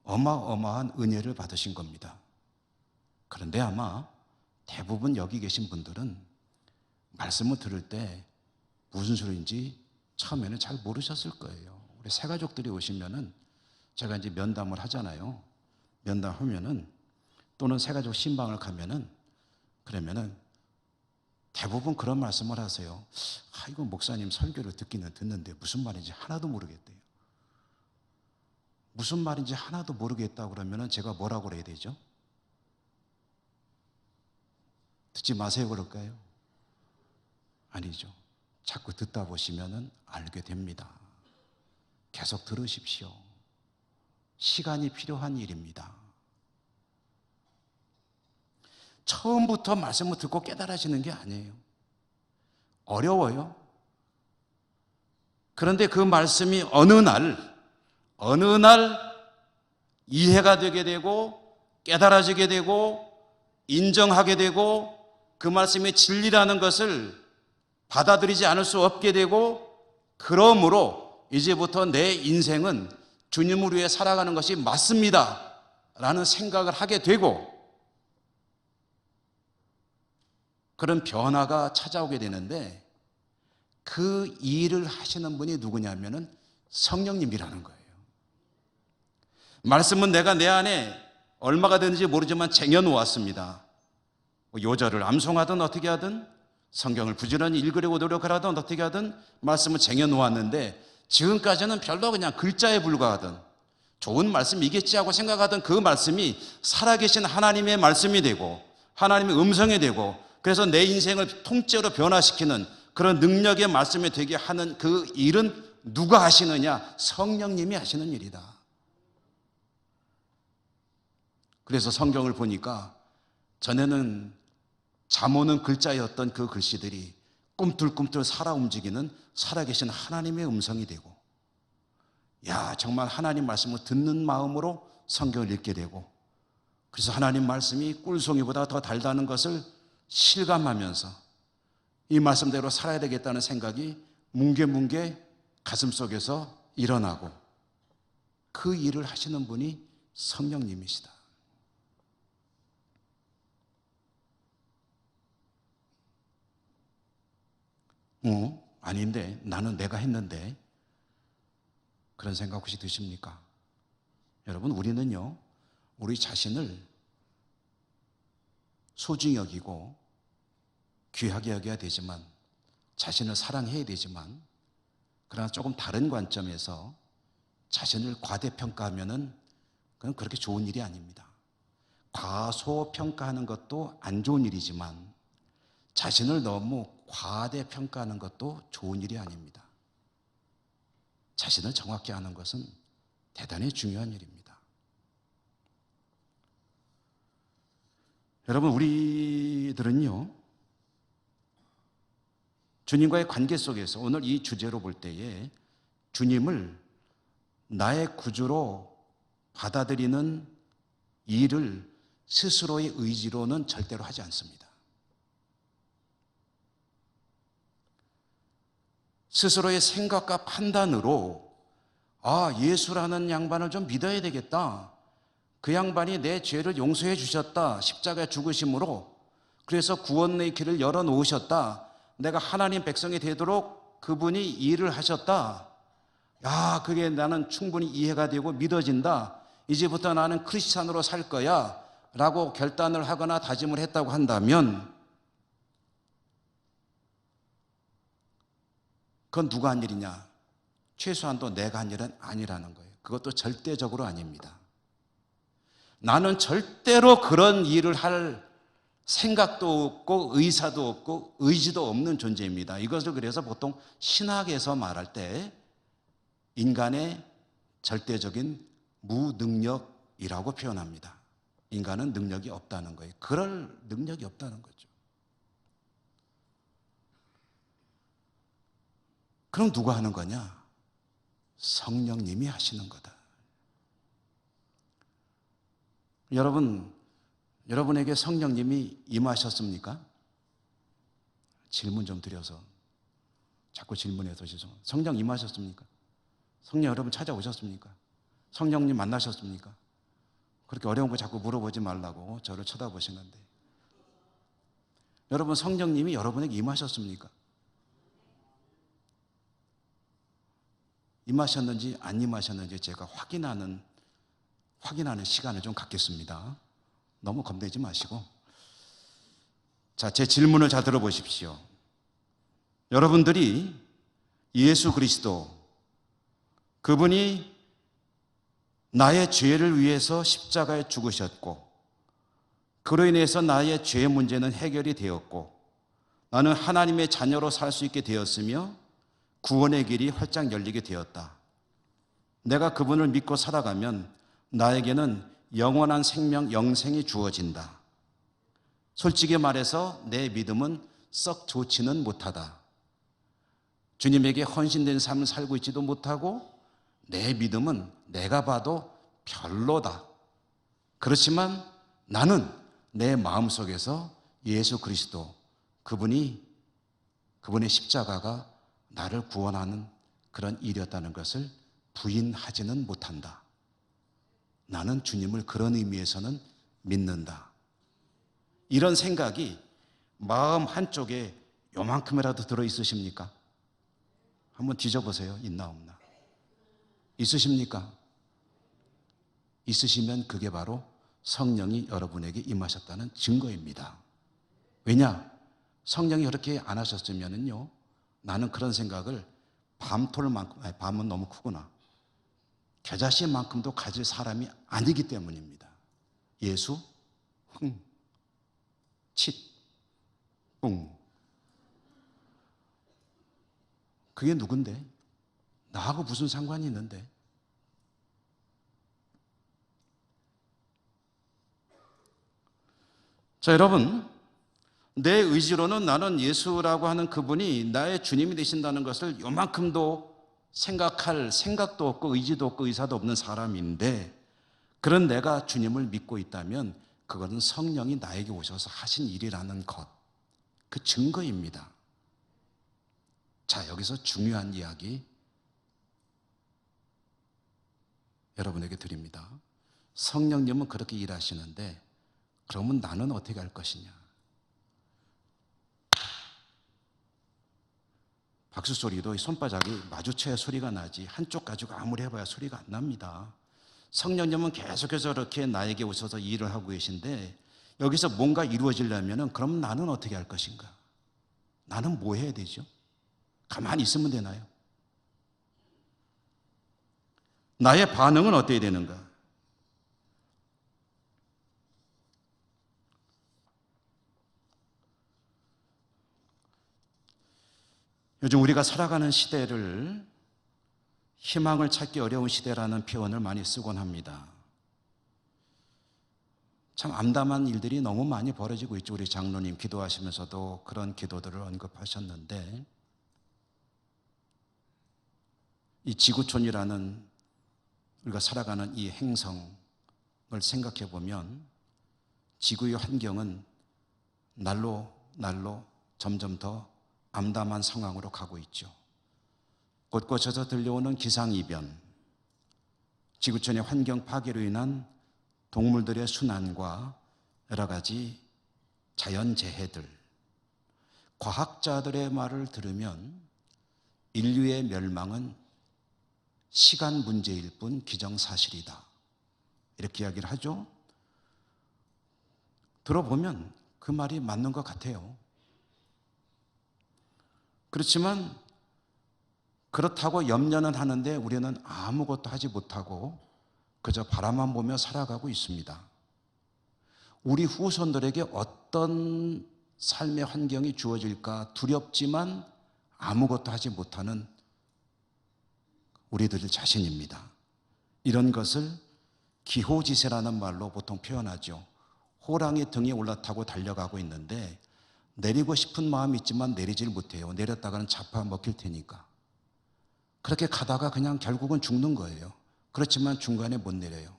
어마어마한 은혜를 받으신 겁니다. 그런데 아마 대부분 여기 계신 분들은 말씀을 들을 때 무슨 소리인지 처음에는 잘 모르셨을 거예요. 우리 새가족들이 오시면은 제가 이제 면담을 하잖아요. 면담하면은 또는 새가족 신방을 가면은 그러면은 대부분 그런 말씀을 하세요. 이거 목사님 설교를 듣기는 듣는데 무슨 말인지 하나도 모르겠대요. 무슨 말인지 하나도 모르겠다 그러면은 제가 뭐라고 그래야 되죠? 듣지 마세요 그럴까요? 아니죠. 자꾸 듣다 보시면은 알게 됩니다. 계속 들으십시오. 시간이 필요한 일입니다. 처음부터 말씀을 듣고 깨달아지는 게 아니에요. 어려워요. 그런데 그 말씀이 어느 날 이해가 되게 되고 깨달아지게 되고 인정하게 되고 그 말씀이 진리라는 것을 받아들이지 않을 수 없게 되고, 그러므로 이제부터 내 인생은 주님을 위해 살아가는 것이 맞습니다 라는 생각을 하게 되고, 그런 변화가 찾아오게 되는데 그 일을 하시는 분이 누구냐면은 성령님이라는 거예요. 말씀은 내가 내 안에 얼마가 되는지 모르지만 쟁여놓았습니다. 요절을 암송하든 어떻게 하든 성경을 부지런히 읽으려고 노력하든 어떻게 하든 말씀을 쟁여놓았는데 지금까지는 별로 그냥 글자에 불과하던 좋은 말씀이겠지 하고 생각하던 그 말씀이 살아계신 하나님의 말씀이 되고 하나님의 음성이 되고 그래서 내 인생을 통째로 변화시키는 그런 능력의 말씀이 되게 하는 그 일은 누가 하시느냐? 성령님이 하시는 일이다. 그래서 성경을 보니까 전에는 잠 오는 글자였던 그 글씨들이 꿈틀꿈틀 살아 움직이는 살아계신 하나님의 음성이 되고, 야, 정말 하나님 말씀을 듣는 마음으로 성경을 읽게 되고, 그래서 하나님 말씀이 꿀송이보다 더 달다는 것을 실감하면서 이 말씀대로 살아야 되겠다는 생각이 뭉게뭉게 가슴속에서 일어나고, 그 일을 하시는 분이 성령님이시다. 아닌데, 나는 내가 했는데, 그런 생각 혹시 드십니까? 여러분, 우리는요, 우리 자신을 소중히 여기고 귀하게 여겨야 되지만, 자신을 사랑해야 되지만, 그러나 조금 다른 관점에서 자신을 과대평가하면은 그건 그렇게 좋은 일이 아닙니다. 과소평가하는 것도 안 좋은 일이지만 자신을 너무 과대평가하는 것도 좋은 일이 아닙니다. 자신을 정확히 아는 것은 대단히 중요한 일입니다. 여러분, 우리들은요, 주님과의 관계 속에서 오늘 이 주제로 볼 때에 주님을 나의 구주로 받아들이는 일을 스스로의 의지로는 절대로 하지 않습니다. 스스로의 생각과 판단으로 예수라는 양반을 좀 믿어야 되겠다. 그 양반이 내 죄를 용서해 주셨다. 십자가에 죽으심으로. 그래서 구원의 길을 열어놓으셨다. 내가 하나님 백성이 되도록 그분이 일을 하셨다. 그게 나는 충분히 이해가 되고 믿어진다. 이제부터 나는 크리스찬으로 살 거야 라고 결단을 하거나 다짐을 했다고 한다면 그건 누가 한 일이냐? 최소한도 내가 한 일은 아니라는 거예요. 그것도 절대적으로 아닙니다. 나는 절대로 그런 일을 할 생각도 없고 의사도 없고 의지도 없는 존재입니다. 이것을 그래서 보통 신학에서 말할 때 인간의 절대적인 무능력이라고 표현합니다. 인간은 능력이 없다는 거예요. 그럴 능력이 없다는 거죠. 그럼 누가 하는 거냐? 성령님이 하시는 거다. 여러분, 여러분에게 성령님이 임하셨습니까? 질문 좀 드려서 자꾸 질문해서 죄송합니다. 성령 임하셨습니까? 성령 여러분 찾아오셨습니까? 성령님 만나셨습니까? 그렇게 어려운 거 자꾸 물어보지 말라고 저를 쳐다보신 건데, 여러분 성령님이 여러분에게 임하셨습니까? 임하셨는지 안 임하셨는지 제가 확인하는 시간을 좀 갖겠습니다. 너무 겁내지 마시고. 자, 제 질문을 잘 들어보십시오. 여러분들이 예수 그리스도, 그분이 나의 죄를 위해서 십자가에 죽으셨고 그로 인해서 나의 죄의 문제는 해결이 되었고 나는 하나님의 자녀로 살 수 있게 되었으며 구원의 길이 활짝 열리게 되었다. 내가 그분을 믿고 살아가면 나에게는 영원한 생명, 영생이 주어진다. 솔직히 말해서 내 믿음은 썩 좋지는 못하다. 주님에게 헌신된 삶을 살고 있지도 못하고 내 믿음은 내가 봐도 별로다. 그렇지만 나는 내 마음속에서 예수 그리스도, 그분의 십자가가 나를 구원하는 그런 일이었다는 것을 부인하지는 못한다. 나는 주님을 그런 의미에서는 믿는다. 이런 생각이 마음 한쪽에 요만큼이라도 들어있으십니까? 한번 뒤져보세요. 있나 없나? 있으십니까? 있으시면 그게 바로 성령이 여러분에게 임하셨다는 증거입니다. 왜냐? 성령이 그렇게 안 하셨으면요, 나는 그런 생각을 밤은 너무 크구나, 겨자씨만큼도 가질 사람이 아니기 때문입니다. 예수, 칫, 뿡. 그게 누군데? 나하고 무슨 상관이 있는데? 자, 여러분, 내 의지로는 나는 예수라고 하는 그분이 나의 주님이 되신다는 것을 요만큼도 생각할 생각도 없고 의지도 없고 의사도 없는 사람인데, 그런 내가 주님을 믿고 있다면 그것은 성령이 나에게 오셔서 하신 일이라는 것, 그 증거입니다. 자, 여기서 중요한 이야기 여러분에게 드립니다. 성령님은 그렇게 일하시는데 그러면 나는 어떻게 할 것이냐? 박수 소리도 손바닥이 마주쳐야 소리가 나지, 한쪽 가지고 아무리 해봐야 소리가 안 납니다. 성령님은 계속해서 이렇게 나에게 오셔서 일을 하고 계신데, 여기서 뭔가 이루어지려면 그럼 나는 어떻게 할 것인가? 나는 뭐 해야 되죠? 가만히 있으면 되나요? 나의 반응은 어때야 되는가? 요즘 우리가 살아가는 시대를 희망을 찾기 어려운 시대라는 표현을 많이 쓰곤 합니다. 참 암담한 일들이 너무 많이 벌어지고 있죠. 우리 장로님 기도하시면서도 그런 기도들을 언급하셨는데, 이 지구촌이라는 우리가 살아가는 이 행성을 생각해 보면 지구의 환경은 날로 점점 더 암담한 상황으로 가고 있죠. 곳곳에서 들려오는 기상이변, 지구촌의 환경 파괴로 인한 동물들의 순환과 여러 가지 자연재해들, 과학자들의 말을 들으면 인류의 멸망은 시간 문제일 뿐 기정사실이다, 이렇게 이야기를 하죠. 들어보면 그 말이 맞는 것 같아요. 그렇지만 그렇다고 염려는 하는데 우리는 아무것도 하지 못하고 그저 바라만 보며 살아가고 있습니다. 우리 후손들에게 어떤 삶의 환경이 주어질까 두렵지만 아무것도 하지 못하는 우리들 자신입니다. 이런 것을 기호지세라는 말로 보통 표현하죠. 호랑이 등에 올라타고 달려가고 있는데 내리고 싶은 마음이 있지만 내리질 못해요. 내렸다가는 잡아먹힐 테니까. 그렇게 가다가 그냥 결국은 죽는 거예요. 그렇지만 중간에 못 내려요.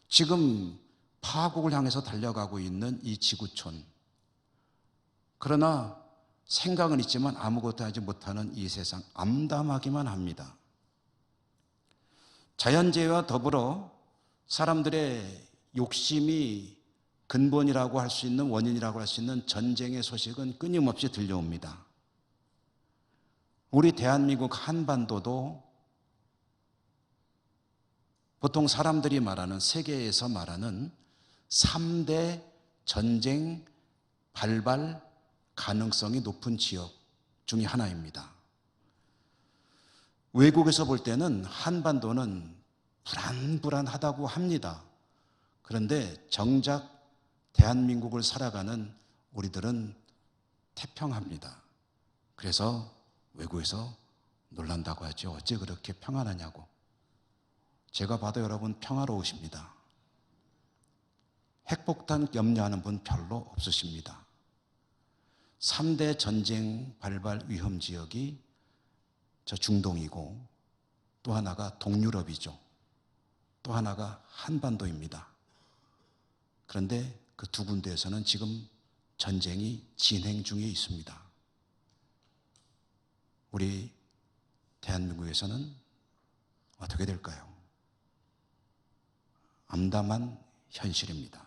지금 파국을 향해서 달려가고 있는 이 지구촌, 그러나 생각은 있지만 아무것도 하지 못하는 이 세상, 암담하기만 합니다. 자연재해와 더불어 사람들의 욕심이 근본이라고 할 수 있는, 원인이라고 할 수 있는 전쟁의 소식은 끊임없이 들려옵니다. 우리 대한민국 한반도도 보통 사람들이 말하는, 세계에서 말하는 3대 전쟁 발발 가능성이 높은 지역 중에 하나입니다. 외국에서 볼 때는 한반도는 불안불안하다고 합니다. 그런데 정작 대한민국을 살아가는 우리들은 태평합니다. 그래서 외국에서 놀란다고 하죠. 어째 그렇게 평안하냐고. 제가 봐도 여러분 평화로우십니다. 핵폭탄 염려하는 분 별로 없으십니다. 3대 전쟁 발발 위험 지역이 저 중동이고, 또 하나가 동유럽이죠. 또 하나가 한반도입니다. 그런데 그 두 군데에서는 지금 전쟁이 진행 중에 있습니다. 우리 대한민국에서는 어떻게 될까요? 암담한 현실입니다.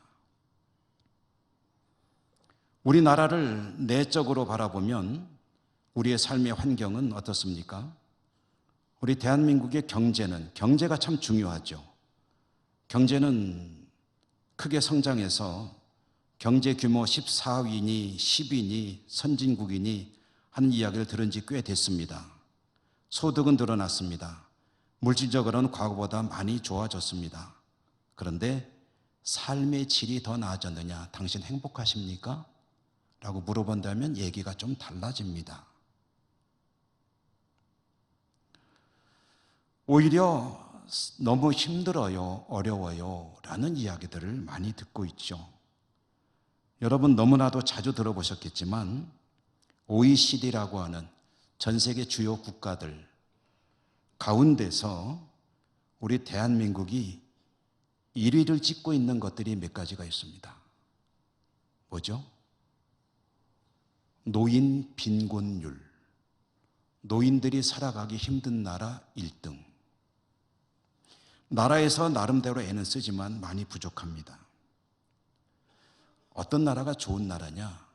우리나라를 내적으로 바라보면 우리의 삶의 환경은 어떻습니까? 우리 대한민국의 경제가 참 중요하죠. 경제는 크게 성장해서 경제 규모 14위니 10위니 선진국이니 하는 이야기를 들은 지 꽤 됐습니다. 소득은 늘어났습니다. 물질적으로는 과거보다 많이 좋아졌습니다. 그런데 삶의 질이 더 나아졌느냐? 당신 행복하십니까? 라고 물어본다면 얘기가 좀 달라집니다. 오히려 너무 힘들어요, 어려워요 라는 이야기들을 많이 듣고 있죠. 여러분 너무나도 자주 들어보셨겠지만 OECD라고 하는 전 세계 주요 국가들 가운데서 우리 대한민국이 1위를 찍고 있는 것들이 몇 가지가 있습니다. 뭐죠? 노인 빈곤율, 노인들이 살아가기 힘든 나라 1등. 나라에서 나름대로 애는 쓰지만 많이 부족합니다. 어떤 나라가 좋은 나라냐?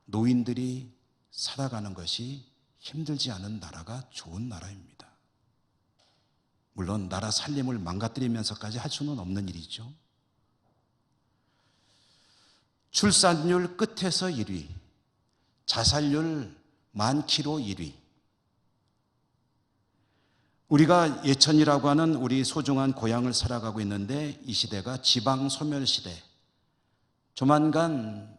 노인들이 살아가는 것이 힘들지 않은 나라가 좋은 나라입니다. 물론 나라 살림을 망가뜨리면서까지 할 수는 없는 일이죠. 출산율 끝에서 1위, 자살률 많기로 1위. 우리가 예천이라고 하는 우리 소중한 고향을 살아가고 있는데 이 시대가 지방 소멸 시대. 조만간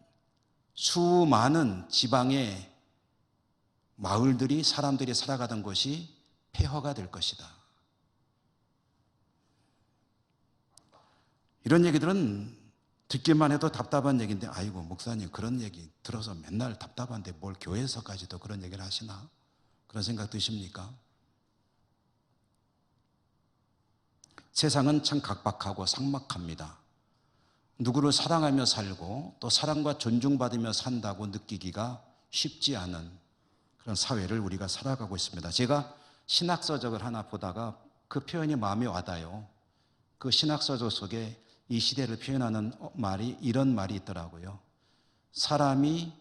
수많은 지방의 마을들이 사람들이 살아가던 곳이 폐허가 될 것이다. 이런 얘기들은 듣기만 해도 답답한 얘기인데 아이고 목사님 그런 얘기 들어서 맨날 답답한데 뭘 교회에서까지도 그런 얘기를 하시나? 그런 생각 드십니까? 세상은 참 각박하고 삭막합니다. 누구를 사랑하며 살고 또 사랑과 존중받으며 산다고 느끼기가 쉽지 않은 그런 사회를 우리가 살아가고 있습니다. 제가 신학서적을 하나 보다가 그 표현이 마음에 와닿아요. 그 신학서적 속에 이 시대를 표현하는 말이 이런 말이 있더라고요. 사람이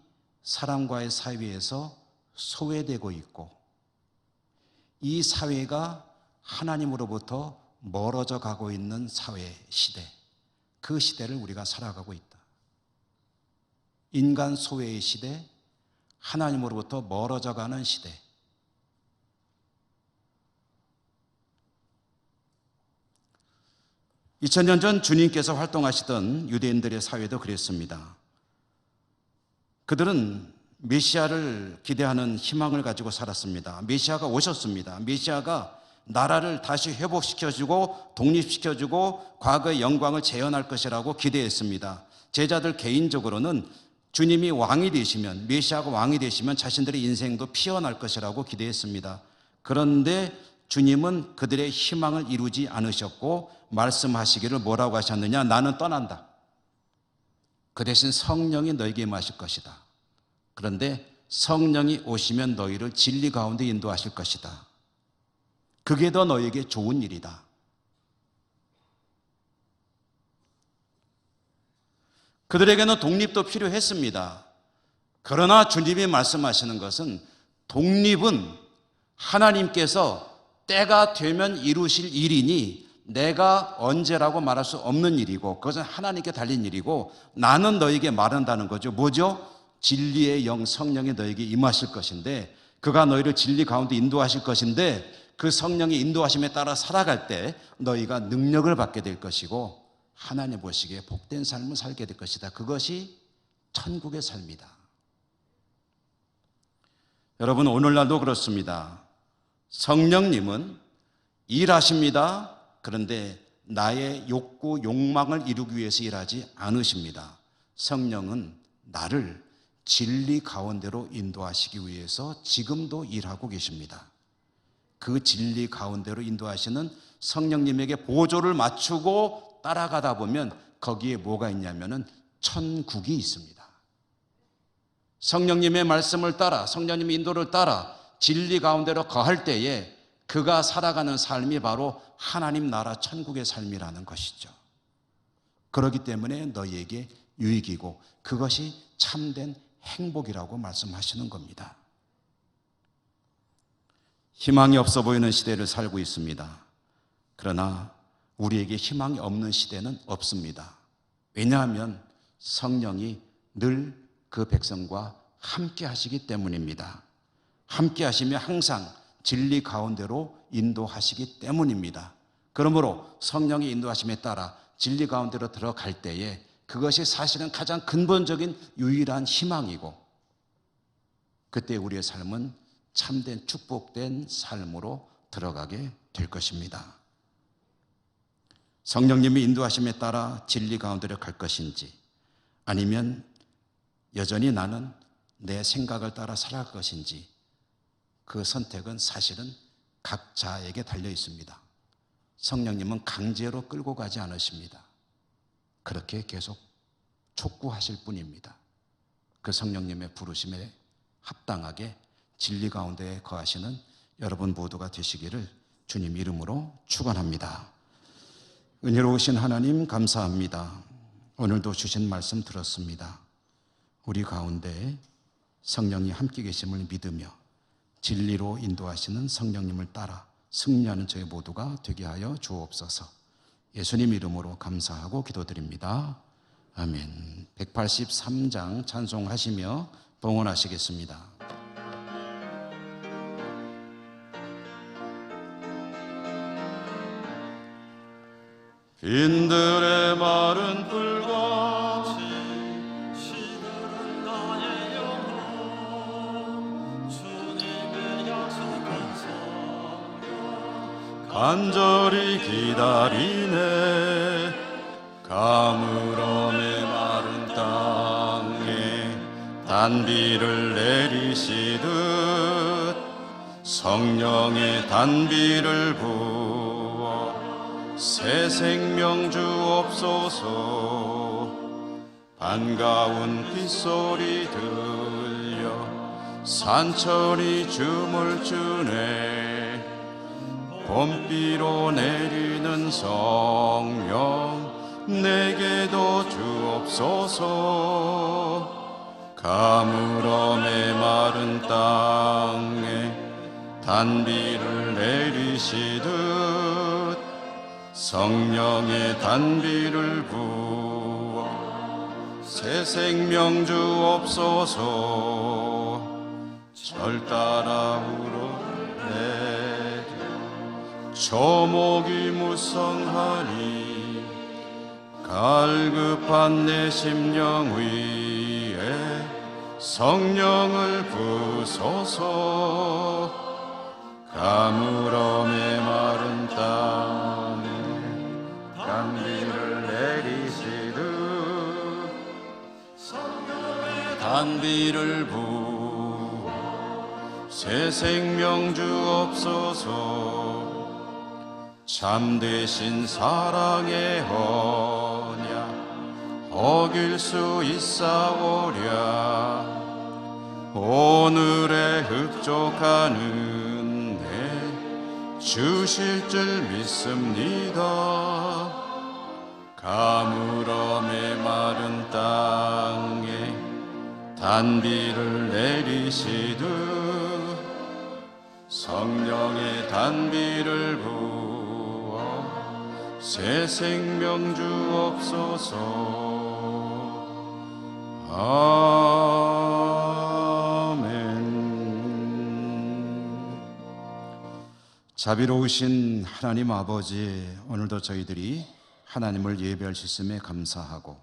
사람과의 사이에서 소외되고 있고 이 사회가 하나님으로부터 멀어져 가고 있는 사회 시대, 그 시대를 우리가 살아가고 있다. 인간 소외의 시대, 하나님으로부터 멀어져 가는 시대. (2000년) 전 주님께서 활동하시던 유대인들의 사회도 그랬습니다. 그들은 메시아를 기대하는 희망을 가지고 살았습니다. 메시아가 오셨습니다. 메시아가 나라를 다시 회복시켜주고 독립시켜주고 과거의 영광을 재현할 것이라고 기대했습니다. 제자들 개인적으로는 주님이 왕이 되시면, 메시아가 왕이 되시면 자신들의 인생도 피어날 것이라고 기대했습니다. 그런데 주님은 그들의 희망을 이루지 않으셨고 말씀하시기를 뭐라고 하셨느냐? 나는 떠난다. 그 대신 성령이 너에게 임하실 것이다. 그런데 성령이 오시면 너희를 진리 가운데 인도하실 것이다. 그게 더 너에게 좋은 일이다. 그들에게는 독립도 필요했습니다. 그러나 주님이 말씀하시는 것은 독립은 하나님께서 때가 되면 이루실 일이니 내가 언제라고 말할 수 없는 일이고 그것은 하나님께 달린 일이고 나는 너에게 말한다는 거죠. 뭐죠? 진리의 영 성령이 너에게 임하실 것인데 그가 너희를 진리 가운데 인도하실 것인데 그 성령의 인도하심에 따라 살아갈 때 너희가 능력을 받게 될 것이고 하나님 보시기에 복된 삶을 살게 될 것이다. 그것이 천국의 삶이다. 여러분 오늘날도 그렇습니다. 성령님은 일하십니다. 그런데 나의 욕구, 욕망을 이루기 위해서 일하지 않으십니다. 성령은 나를 진리 가운데로 인도하시기 위해서 지금도 일하고 계십니다. 그 진리 가운데로 인도하시는 성령님에게 보조를 맞추고 따라가다 보면 거기에 뭐가 있냐면은 천국이 있습니다. 성령님의 말씀을 따라 성령님의 인도를 따라 진리 가운데로 거할 때에 그가 살아가는 삶이 바로 하나님 나라 천국의 삶이라는 것이죠. 그렇기 때문에 너희에게 유익이고 그것이 참된 행복이라고 말씀하시는 겁니다. 희망이 없어 보이는 시대를 살고 있습니다. 그러나 우리에게 희망이 없는 시대는 없습니다. 왜냐하면 성령이 늘 그 백성과 함께 하시기 때문입니다. 함께 하시며 항상 진리 가운데로 인도하시기 때문입니다. 그러므로 성령의 인도하심에 따라 진리 가운데로 들어갈 때에 그것이 사실은 가장 근본적인 유일한 희망이고, 그때 우리의 삶은 참된 축복된 삶으로 들어가게 될 것입니다. 성령님이 인도하심에 따라 진리 가운데로 갈 것인지, 아니면 여전히 나는 내 생각을 따라 살아갈 것인지, 그 선택은 사실은 각자에게 달려 있습니다. 성령님은 강제로 끌고 가지 않으십니다. 그렇게 계속 촉구하실 뿐입니다. 그 성령님의 부르심에 합당하게 진리 가운데 거하시는 여러분 모두가 되시기를 주님 이름으로 축원합니다. 은혜로우신 하나님 감사합니다. 오늘도 주신 말씀 들었습니다. 우리 가운데 성령이 함께 계심을 믿으며 진리로 인도하시는 성령님을 따라 승리하는 저희 모두가 되게 하여 주옵소서. 예수님 이름으로 감사하고 기도드립니다. 아멘. 183장 찬송하시며 봉헌하시겠습니다. 빈들의 마른 뿔같이 시들은 나의 영혼 주님의 약속한 성령 간절히 기다리네. 가물음의 마른 땅에 단비를 내리시듯 성령의 단비를 부어 새 생명 주옵소서. 반가운 빗소리 들려 산천이 춤을 추네. 봄비로 내리는 성령 내게도 주옵소서. 가물음의 마른 땅에 단비를 내리시듯 성령의 단비를 부어 새 생명 주옵소서. 절 따라 울어내리 조목이 무성하니 갈급한 내 심령 위에 성령을 부소서. 가물음의 마른 땅에 단비를 내리시듯 성령의 단비를 부어 새 생명 주옵소서. 참되신 사랑의 언약 어길 수 있사오랴. 오늘의 흡족한 은혜 주실 줄 믿습니다. 가물음의 마른 땅에 단비를 내리시듯 성령의 단비를 부어 새 생명 주옵소서. 아멘. 자비로우신 하나님 아버지, 오늘도 저희들이 하나님을 예배할 수 있음에 감사하고,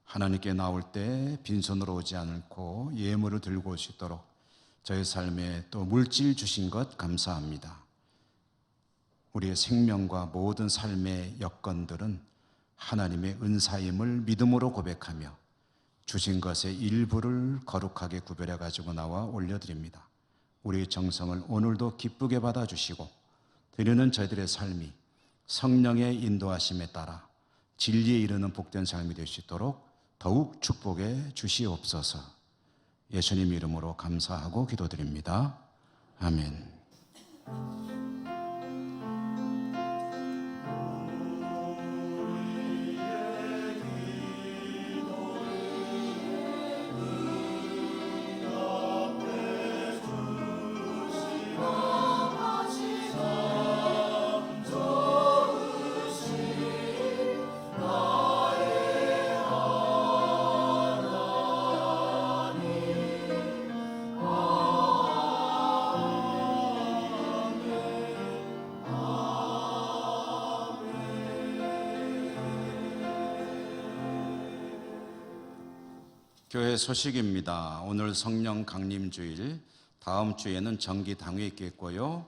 하나님께 나올 때 빈손으로 오지 않고 예물을 들고 올 수 있도록 저희 삶에 또 물질 주신 것 감사합니다. 우리의 생명과 모든 삶의 여건들은 하나님의 은사임을 믿음으로 고백하며 주신 것의 일부를 거룩하게 구별해 가지고 나와 올려드립니다. 우리의 정성을 오늘도 기쁘게 받아주시고, 드리는 저희들의 삶이 성령의 인도하심에 따라 진리에 이르는 복된 삶이 될 수 있도록 더욱 축복해 주시옵소서. 예수님 이름으로 감사하고 기도드립니다. 아멘. 교회 소식입니다. 오늘 성령 강림주일, 다음 주에는 정기 당회 있겠고요.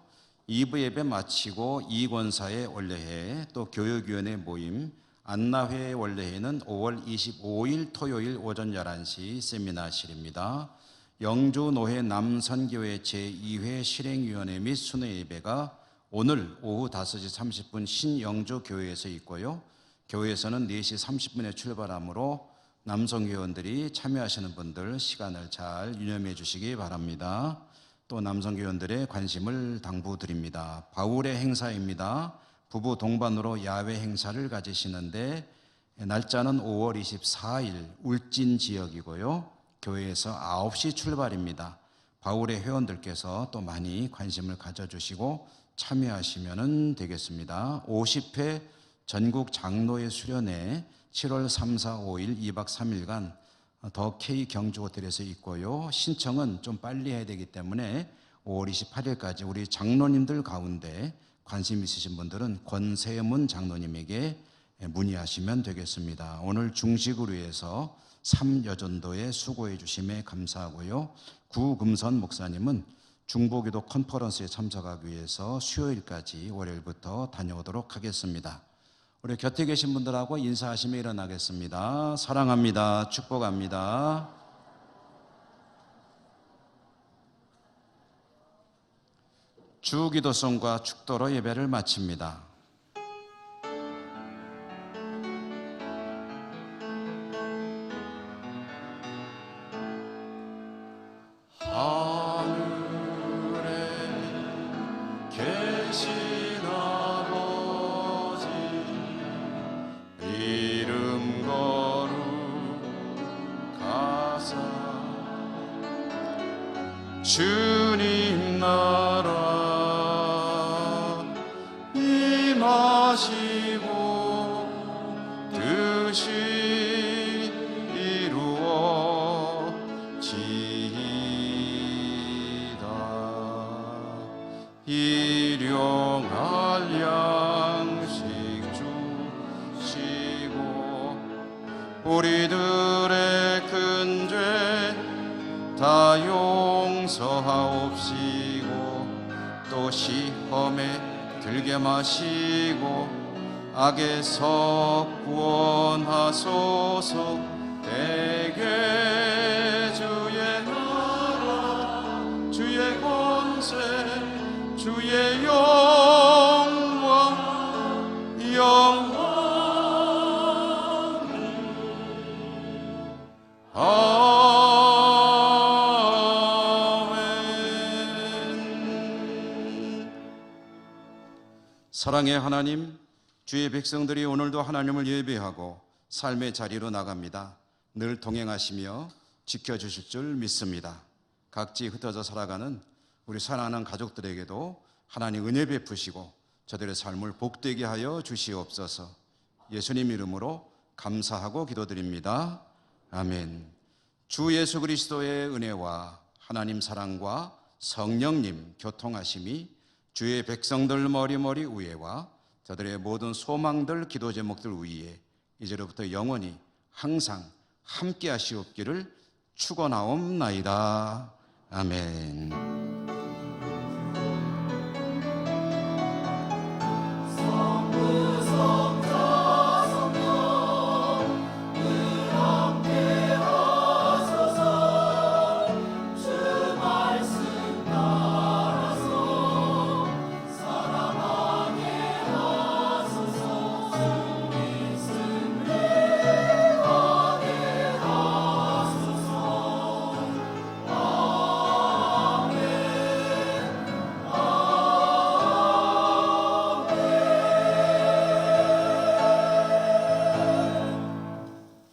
2부 예배 마치고 이권사의 원래회, 또 교육위원회 모임, 안나회 원래회는 5월 25일 토요일 오전 11시 세미나실입니다. 영주노회 남선교회 제2회 실행위원회 및 순회 예배가 오늘 오후 5시 30분 신영주 교회에서 있고요. 교회에서는 4시 30분에 출발하므로 남성교원들이 참여하시는 분들 시간을 잘 유념해 주시기 바랍니다. 또 남성교원들의 관심을 당부드립니다. 바울의 행사입니다. 부부 동반으로 야외 행사를 가지시는데 날짜는 5월 24일 울진 지역이고요. 교회에서 9시 출발입니다. 바울의 회원들께서 또 많이 관심을 가져주시고 참여하시면 되겠습니다. 50회 전국 장로회 수련회 7월 3, 4, 5일 2박 3일간 더 K 경주 호텔에서 있고요. 신청은 좀 빨리 해야 되기 때문에 5월 28일까지 우리 장로님들 가운데 관심 있으신 분들은 권세문 장로님에게 문의하시면 되겠습니다. 오늘 중식을 위해서 3여전도에 수고해 주심에 감사하고요. 구금선 목사님은 중보기도 컨퍼런스에 참석하기 위해서 수요일까지 월요일부터 다녀오도록 하겠습니다. 우리 곁에 계신 분들하고 인사하시며 일어나겠습니다. 사랑합니다. 축복합니다. 주기도송과 축도로 예배를 마칩니다. 계신 아버지 이름 거룩하사 주님 나라 임하시고 뜻이 이루어지이다. 일용할 양식 주시고 우리들의 큰 죄 다 용서하옵시고 또 시험에 들게 마시고 악에서 구원하소서. 대개 주의 나라 주의 권세 주의 영광 아멘. 사랑의 하나님, 주의 백성들이 오늘도 하나님을 예배하고 삶의 자리로 나갑니다. 늘 동행하시며 지켜주실 줄 믿습니다. 각지 흩어져 살아가는 우리 사랑하는 가족들에게도 하나님 은혜 베푸시고 저들의 삶을 복되게 하여 주시옵소서. 예수님 이름으로 감사하고 기도드립니다. 아멘. 주 예수 그리스도의 은혜와 하나님 사랑과 성령님 교통하심이 주의 백성들 머리머리 위에와 저들의 모든 소망들 기도 제목들 위에 이제로부터 영원히 항상 함께 하시옵기를 축원하옵나이다. 아멘.